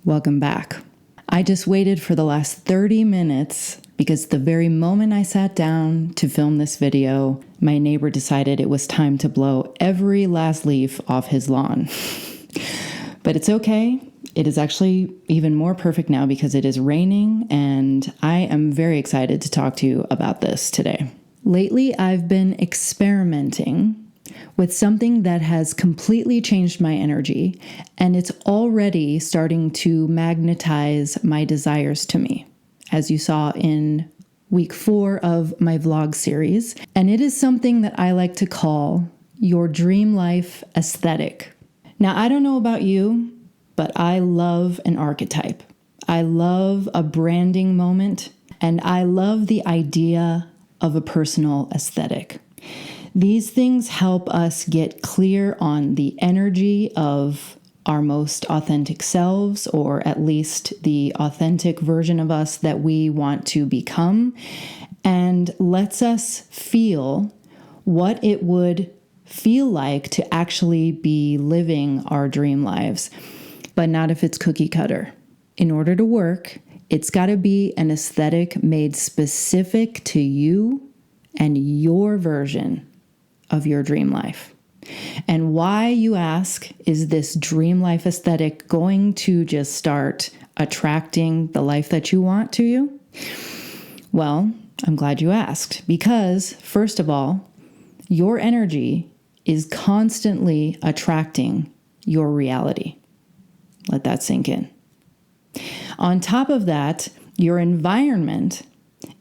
welcome back. I just waited for the last 30 minutes because the very moment I sat down to film this video, my neighbor decided it was time to blow every last leaf off his lawn. But it's okay. It is actually even more perfect now because it is raining, and I am very excited to talk to you about this today. Lately, I've been experimenting with something that has completely changed my energy, and it's already starting to magnetize my desires to me, as you saw in week 4 of my vlog series. And it is something that I like to call your dream life aesthetic. Now, I don't know about you, but I love an archetype. I love a branding moment, and I love the idea of a personal aesthetic. These things help us get clear on the energy of our most authentic selves, or at least the authentic version of us that we want to become, and lets us feel what it would feel like to actually be living our dream lives, but not if it's cookie cutter. In order to work, it's got to be an aesthetic made specific to you and your version of your dream life. And why, you ask, is this dream life aesthetic going to just start attracting the life that you want to you? Well, I'm glad you asked, because first of all, your energy is constantly attracting your reality. Let that sink in. On top of that, your environment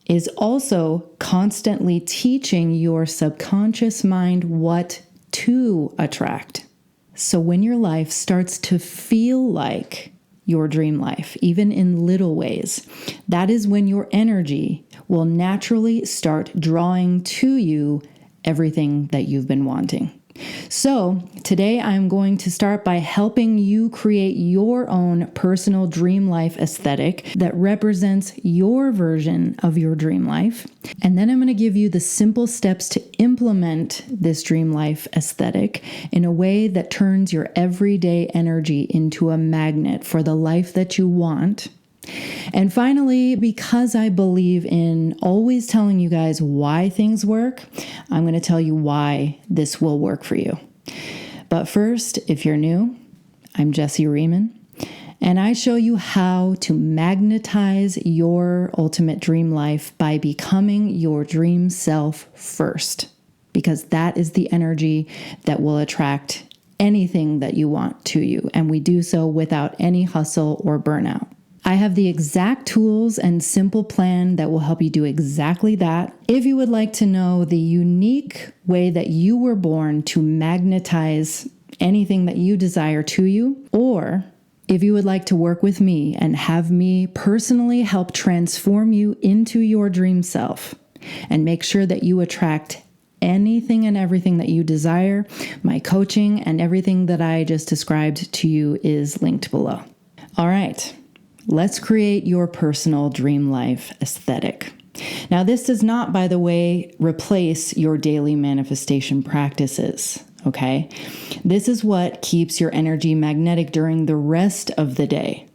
is also constantly teaching your subconscious mind what to attract. So when your life starts to feel like your dream life, even in little ways, that is when your energy will naturally start drawing to you everything that you've been wanting. So today I'm going to start by helping you create your own personal dream life aesthetic that represents your version of your dream life. And then I'm going to give you the simple steps to implement this dream life aesthetic in a way that turns your everyday energy into a magnet for the life that you want. And finally, because I believe in always telling you guys why things work, I'm going to tell you why this will work for you. But first, if you're new, I'm Jessie Riemann, and I show you how to magnetize your ultimate dream life by becoming your dream self first, because that is the energy that will attract anything that you want to you, and we do so without any hustle or burnout. I have the exact tools and simple plan that will help you do exactly that. If you would like to know the unique way that you were born to magnetize anything that you desire to you, or if you would like to work with me and have me personally help transform you into your dream self and make sure that you attract anything and everything that you desire, my coaching and everything that I just described to you is linked below. All right. Let's create your personal dream life aesthetic. Now, this does not, by the way, replace your daily manifestation practices, okay? This is what keeps your energy magnetic during the rest of the day.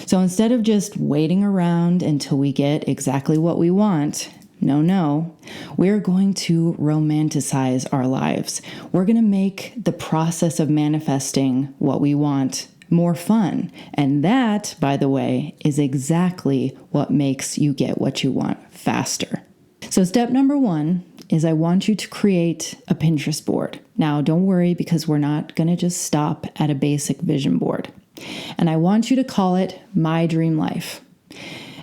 So instead of just waiting around until we get exactly what we want, no, we're going to romanticize our lives. We're going to make the process of manifesting what we want more fun. And that, by the way, is exactly what makes you get what you want faster. So step number 1 is I want you to create a Pinterest board. Now, don't worry, because we're not going to just stop at a basic vision board. And I want you to call it My Dream Life.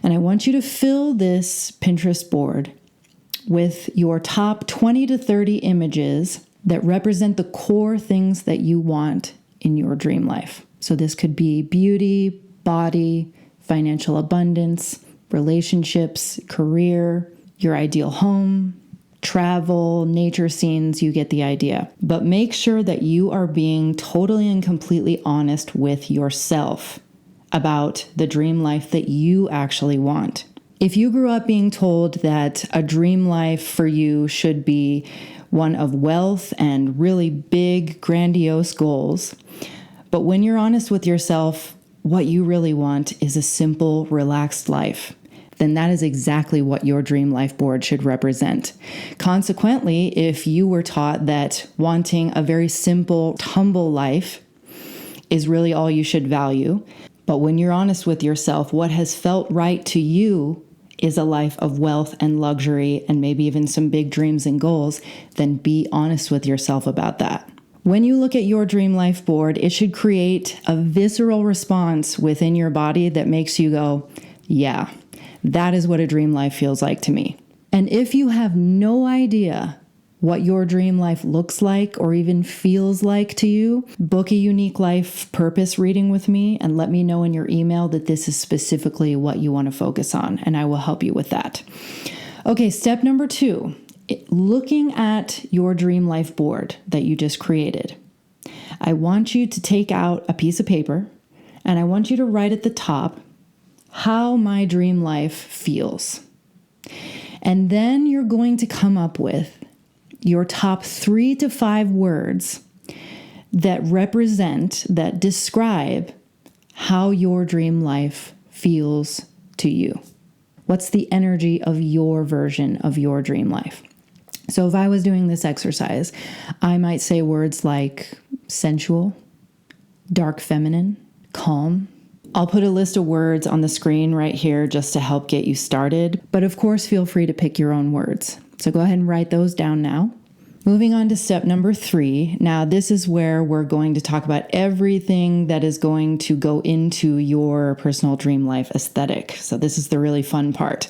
And I want you to fill this Pinterest board with your top 20 to 30 images that represent the core things that you want in your dream life. So this could be beauty, body, financial abundance, relationships, career, your ideal home, travel, nature scenes, you get the idea. But make sure that you are being totally and completely honest with yourself about the dream life that you actually want. If you grew up being told that a dream life for you should be one of wealth and really big, grandiose goals, but when you're honest with yourself, what you really want is a simple, relaxed life, then that is exactly what your dream life board should represent. Consequently, if you were taught that wanting a very simple, humble life is really all you should value, but when you're honest with yourself, what has felt right to you is a life of wealth and luxury and maybe even some big dreams and goals, then be honest with yourself about that. When you look at your dream life board, it should create a visceral response within your body that makes you go, yeah, that is what a dream life feels like to me. And if you have no idea what your dream life looks like or even feels like to you, book a unique life purpose reading with me and let me know in your email that this is specifically what you want to focus on, and I will help you with that. Okay, step number 2, looking at your dream life board that you just created. I want you to take out a piece of paper and I want you to write at the top how my dream life feels. And then you're going to come up with your top 3 to 5 words that describe how your dream life feels to you. What's the energy of your version of your dream life? So if I was doing this exercise, I might say words like sensual, dark feminine, calm. I'll put a list of words on the screen right here just to help get you started. But of course, feel free to pick your own words. So go ahead and write those down now. Moving on to step number 3. Now, this is where we're going to talk about everything that is going to go into your personal dream life aesthetic. So this is the really fun part.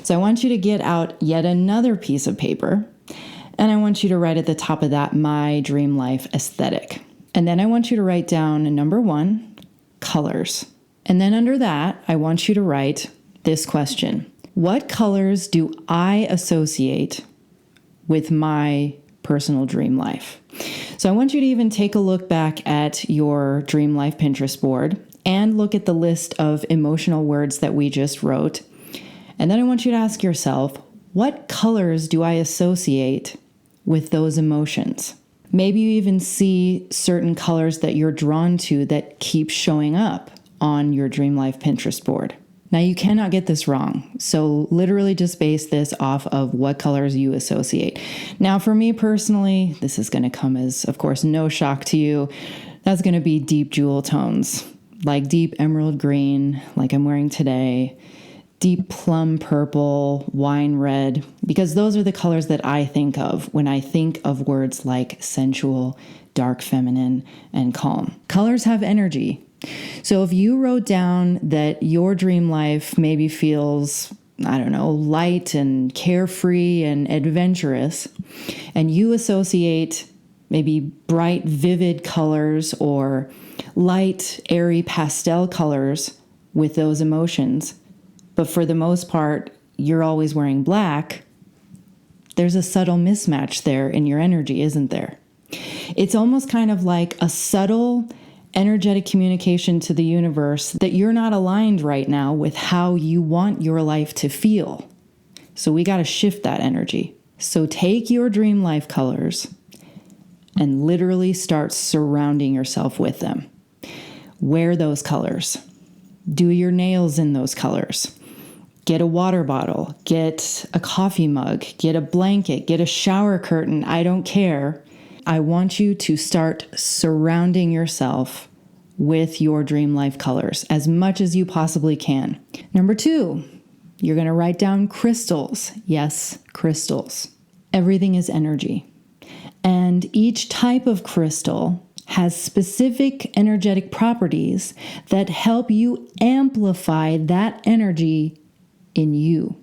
So I want you to get out yet another piece of paper, and I want you to write at the top of that, my dream life aesthetic. And then I want you to write down number 1, colors. And then under that, I want you to write this question: what colors do I associate with my personal dream life? So I want you to even take a look back at your dream life Pinterest board and look at the list of emotional words that we just wrote. And then I want you to ask yourself, what colors do I associate with those emotions? Maybe you even see certain colors that you're drawn to that keep showing up on your dream life Pinterest board. Now, you cannot get this wrong. So literally just base this off of what colors you associate. Now, for me personally, this is going to come as, of course, no shock to you. That's going to be deep jewel tones, like deep emerald green, like I'm wearing today, deep plum purple, wine red, because those are the colors that I think of when I think of words like sensual, dark feminine, and calm. Colors have energy. So if you wrote down that your dream life maybe feels, light and carefree and adventurous, and you associate maybe bright, vivid colors or light, airy pastel colors with those emotions, but for the most part, you're always wearing black, there's a subtle mismatch there in your energy, isn't there? It's almost kind of like a subtle energetic communication to the universe that you're not aligned right now with how you want your life to feel. So we got to shift that energy. So take your dream life colors and literally start surrounding yourself with them. Wear those colors. Do your nails in those colors. Get a water bottle. Get a coffee mug. Get a blanket. Get a shower curtain. I don't care. I want you to start surrounding yourself with your dream life colors as much as you possibly can. Number 2, you're going to write down crystals. Yes, crystals. Everything is energy. And each type of crystal has specific energetic properties that help you amplify that energy in you.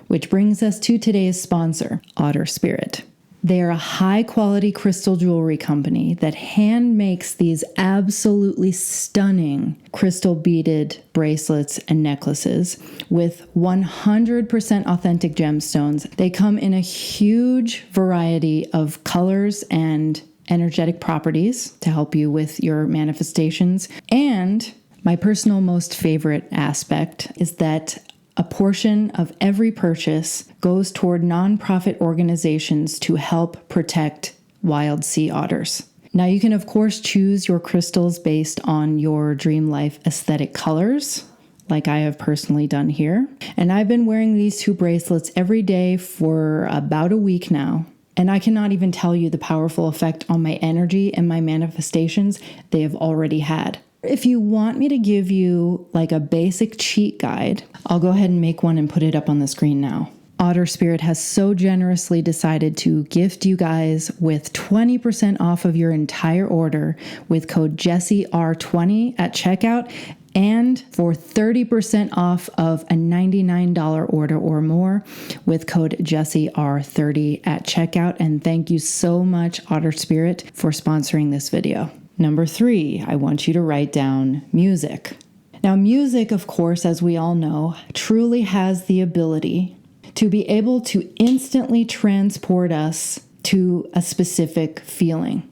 Which brings us to today's sponsor, Otter Spirit. They are a high-quality crystal jewelry company that hand makes these absolutely stunning crystal beaded bracelets and necklaces with 100% authentic gemstones. They come in a huge variety of colors and energetic properties to help you with your manifestations. And my personal most favorite aspect is that a portion of every purchase goes toward nonprofit organizations to help protect wild sea otters. Now you can of course choose your crystals based on your dream life aesthetic colors, like I have personally done here. And I've been wearing these 2 bracelets every day for about a week now. And I cannot even tell you the powerful effect on my energy and my manifestations they have already had. If you want me to give you like a basic cheat guide, I'll go ahead and make one and put it up on the screen now. Otter Spirit has so generously decided to gift you guys with 20% off of your entire order with code JessieR20 at checkout, and for 30% off of a $99 order or more with code JessieR30 at checkout. And thank you so much, Otter Spirit, for sponsoring this video. Number 3, I want you to write down music. Now, music, of course, as we all know, truly has the ability to be able to instantly transport us to a specific feeling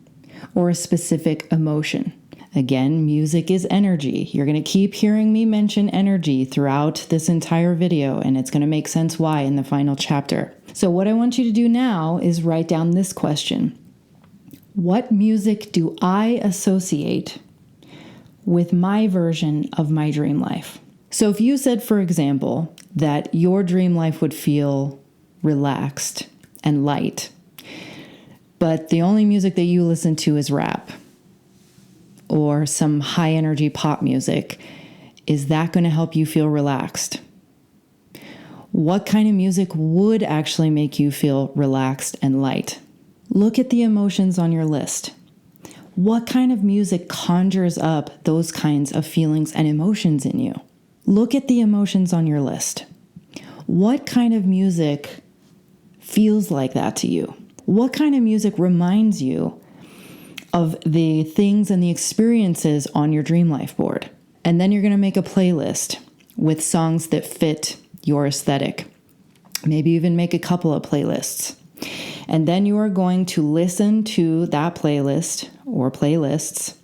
or a specific emotion. Again, music is energy. You're going to keep hearing me mention energy throughout this entire video, and it's going to make sense why in the final chapter. So what I want you to do now is write down this question. What music do I associate with my version of my dream life? So if you said, for example, that your dream life would feel relaxed and light, but the only music that you listen to is rap or some high energy pop music, is that going to help you feel relaxed? What kind of music would actually make you feel relaxed and light? Look at the emotions on your list. What kind of music conjures up those kinds of feelings and emotions in you? Look at the emotions on your list. What kind of music feels like that to you? What kind of music reminds you of the things and the experiences on your dream life board? And then you're going to make a playlist with songs that fit your aesthetic. Maybe even make a couple of playlists. And then you are going to listen to that playlist or playlists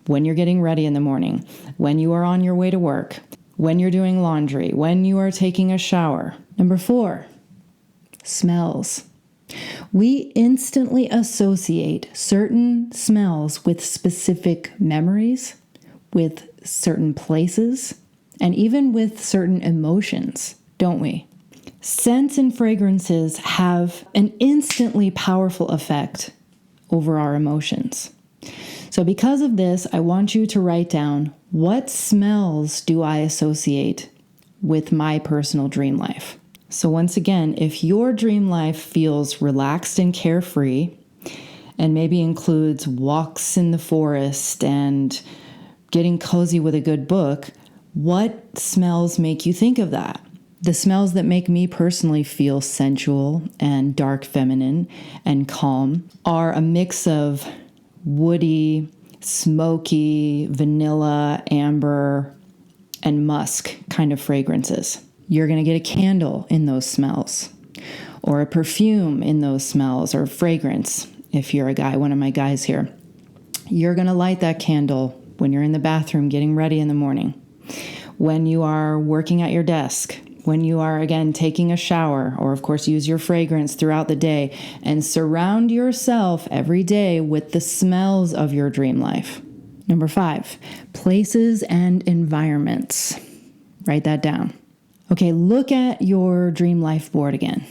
when you're getting ready in the morning, when you are on your way to work, when you're doing laundry, when you are taking a shower. Number 4, smells. We instantly associate certain smells with specific memories, with certain places, and even with certain emotions, don't we? Scents and fragrances have an instantly powerful effect over our emotions. So because of this, I want you to write down, what smells do I associate with my personal dream life? So once again, if your dream life feels relaxed and carefree, and maybe includes walks in the forest and getting cozy with a good book, what smells make you think of that? The smells that make me personally feel sensual and dark feminine and calm are a mix of woody, smoky, vanilla, amber, and musk kind of fragrances. You're going to get a candle in those smells, or a perfume in those smells, or fragrance. If you're a guy, one of my guys here, you're going to light that candle when you're in the bathroom getting ready in the morning, when you are working at your desk, when you are, again, taking a shower, or of course use your fragrance throughout the day, and surround yourself every day with the smells of your dream life. Number 5, places and environments. Write that down. Okay, look at your dream life board again,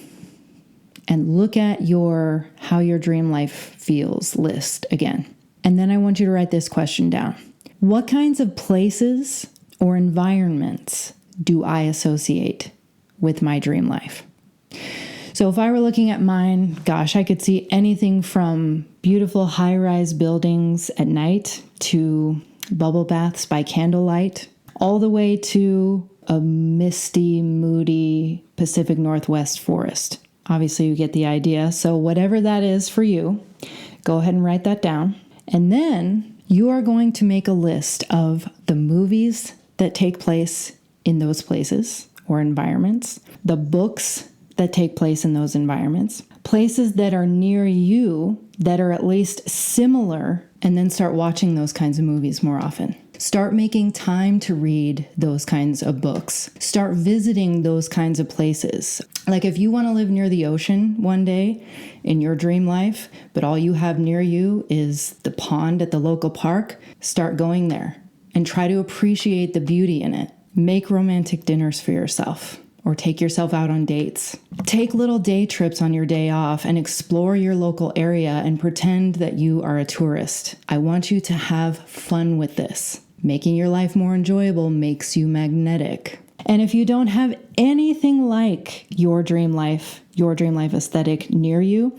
and look at how your dream life feels list again. And then I want you to write this question down. What kinds of places or environments do I associate with my dream life? So if I were looking at mine, gosh, I could see anything from beautiful high-rise buildings at night to bubble baths by candlelight, all the way to a misty, moody Pacific Northwest forest. Obviously, you get the idea. So whatever that is for you, go ahead and write that down. And then you are going to make a list of the movies that take place in those places or environments, the books that take place in those environments, places that are near you that are at least similar, and then start watching those kinds of movies more often. Start making time to read those kinds of books. Start visiting those kinds of places. Like if you want to live near the ocean one day in your dream life, but all you have near you is the pond at the local park, start going there and try to appreciate the beauty in it. Make romantic dinners for yourself or take yourself out on dates. Take little day trips on your day off and explore your local area and pretend that you are a tourist. I want you to have fun with this. Making your life more enjoyable makes you magnetic. And if you don't have anything like your dream life aesthetic near you,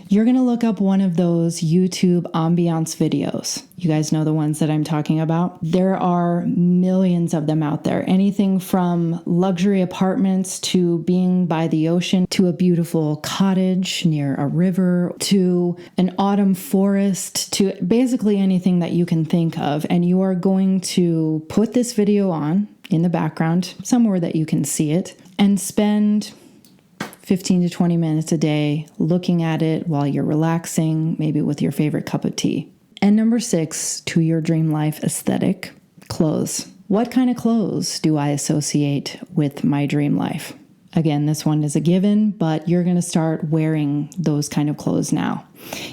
you're going to look up one of those YouTube ambiance videos. You guys know the ones that I'm talking about. There are millions of them out there. Anything from luxury apartments to being by the ocean to a beautiful cottage near a river to an autumn forest to basically anything that you can think of. And you are going to put this video on in the background, somewhere that you can see it, and spend 15 to 20 minutes a day looking at it while you're relaxing, maybe with your favorite cup of tea. And number 6, to your dream life aesthetic, clothes. What kind of clothes do I associate with my dream life? Again, this one is a given, but you're going to start wearing those kind of clothes now.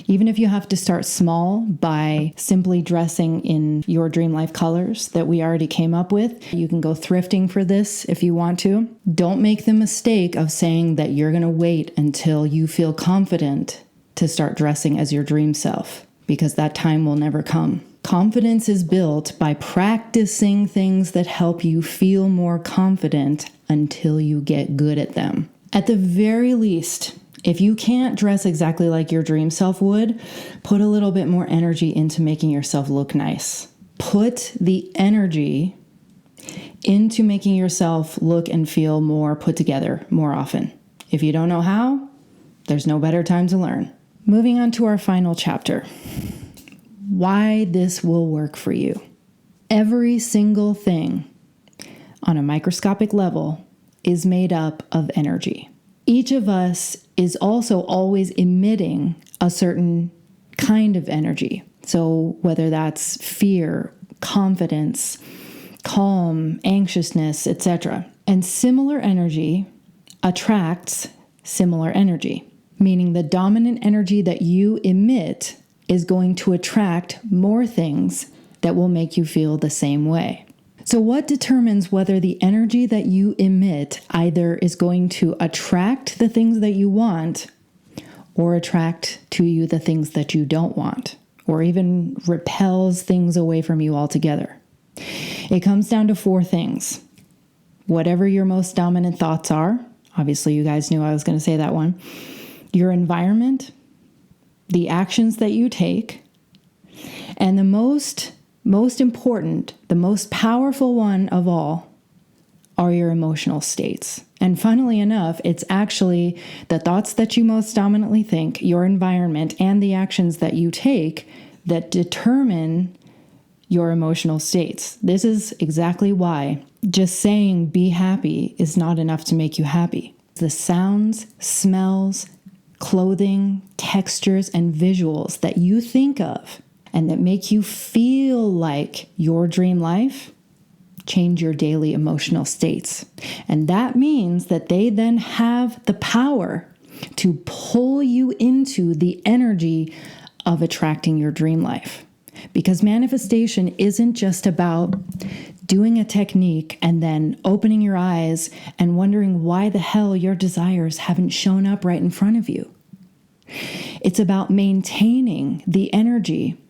Even if you have to start small by simply dressing in your dream life colors that we already came up with, you can go thrifting for this if you want to. Don't make the mistake of saying that you're going to wait until you feel confident to start dressing as your dream self, because that time will never come. Confidence is built by practicing things that help you feel more confident until you get good at them. At the very least, if you can't dress exactly like your dream self would, put a little bit more energy into making yourself look nice. Put the energy into making yourself look and feel more put together more often. If you don't know how, there's no better time to learn. Moving on to our final chapter. Why this will work for you. Every single thing on a microscopic level is made up of energy. Each of us is also always emitting a certain kind of energy. So whether that's fear, confidence, calm, anxiousness, etc. And similar energy attracts similar energy, meaning the dominant energy that you emit is going to attract more things that will make you feel the same way. So what determines whether the energy that you emit either is going to attract the things that you want or attract to you the things that you don't want, or even repels things away from you altogether? It comes down to 4 things. Whatever your most dominant thoughts are, obviously you guys knew I was going to say that one, your environment, the actions that you take, and the most important, the most powerful one of all are your emotional states. And funnily enough, it's actually the thoughts that you most dominantly think, your environment, and the actions that you take that determine your emotional states. This is exactly why just saying be happy is not enough to make you happy. The sounds, smells, clothing, textures, and visuals that you think of and that make you feel like your dream life change your daily emotional states. And that means that they then have the power to pull you into the energy of attracting your dream life. Because manifestation isn't just about doing a technique and then opening your eyes and wondering why the hell your desires haven't shown up right in front of you. It's about maintaining the energy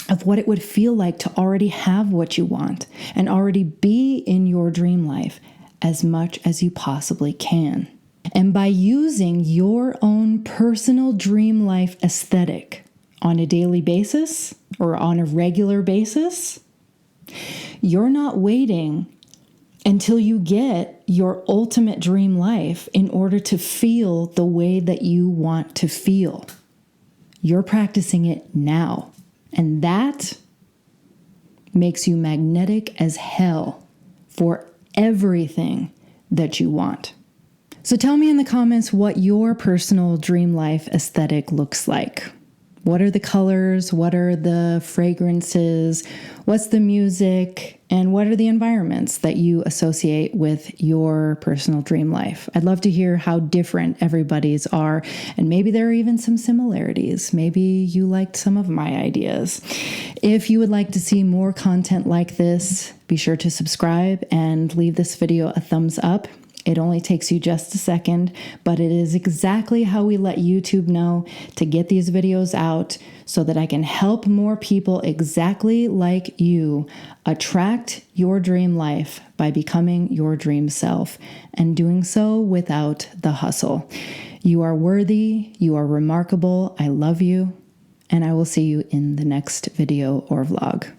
of what it would feel like to already have what you want and already be in your dream life as much as you possibly can. And by using your own personal dream life aesthetic on a daily basis or on a regular basis, you're not waiting until you get your ultimate dream life in order to feel the way that you want to feel. You're practicing it now. And that makes you magnetic as hell for everything that you want. So tell me in the comments what your personal dream life aesthetic looks like. What are the colors? What are the fragrances? What's the music? And what are the environments that you associate with your personal dream life? I'd love to hear how different everybody's are. And maybe there are even some similarities. Maybe you liked some of my ideas. If you would like to see more content like this, be sure to subscribe and leave this video a thumbs up. It only takes you just a second, but it is exactly how we let YouTube know to get these videos out so that I can help more people exactly like you attract your dream life by becoming your dream self and doing so without the hustle. You are worthy. You are remarkable. I love you. And I will see you in the next video or vlog.